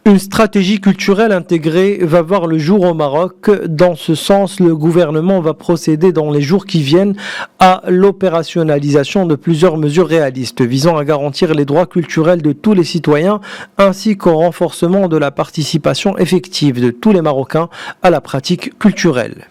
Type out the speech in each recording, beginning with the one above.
Une stratégie culturelle intégrée va voir le jour au Maroc. Dans ce sens, le gouvernement va procéder dans les jours qui viennent à l'opérationnalisation de plusieurs mesures réalistes visant à garantir les droits culturels de tous les citoyens ainsi qu'au renforcement de la participation effective de tous les Marocains à la pratique culturelle.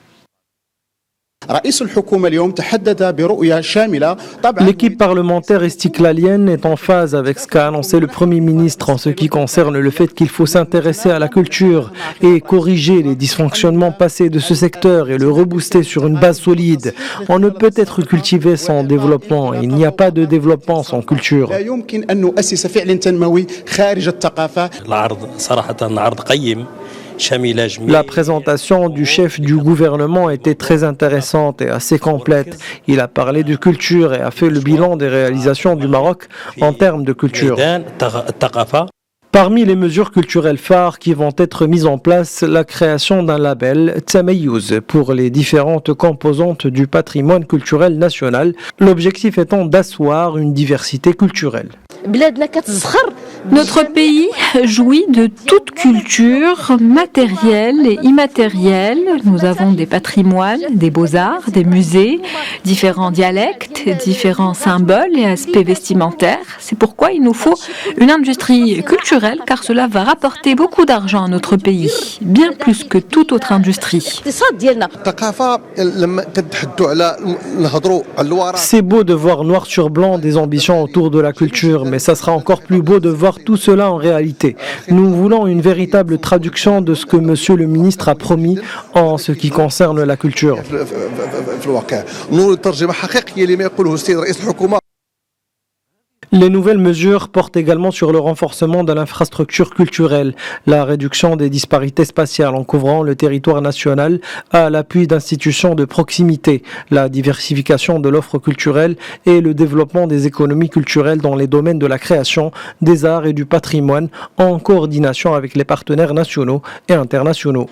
L'équipe parlementaire istiklalienne est en phase avec ce qu'a annoncé le Premier ministre en ce qui concerne le fait qu'il faut s'intéresser à la culture et corriger les dysfonctionnements passés de ce secteur et le rebooster sur une base solide. On ne peut être cultivé sans développement. Il n'y a pas de développement sans culture. La présentation du chef du gouvernement était très intéressante et assez complète. Il a parlé de culture et a fait le bilan des réalisations du Maroc en termes de culture. Parmi les mesures culturelles phares qui vont être mises en place, la création d'un label Tsameyouz pour les différentes composantes du patrimoine culturel national, l'objectif étant d'asseoir une diversité culturelle. Notre pays jouit de toute culture matérielle et immatérielle. Nous avons des patrimoines, des beaux-arts, des musées, différents dialectes, différents symboles et aspects vestimentaires. C'est pourquoi il nous faut une industrie culturelle car cela va rapporter beaucoup d'argent à notre pays, bien plus que toute autre industrie. C'est beau de voir noir sur blanc des ambitions autour de la culture, mais ça sera encore plus beau de voir tout cela en réalité. Nous voulons une véritable traduction de ce que Monsieur le ministre a promis en ce qui concerne la culture. Les nouvelles mesures portent également sur le renforcement de l'infrastructure culturelle, la réduction des disparités spatiales en couvrant le territoire national à l'appui d'institutions de proximité, la diversification de l'offre culturelle et le développement des économies culturelles dans les domaines de la création, des arts et du patrimoine en coordination avec les partenaires nationaux et internationaux.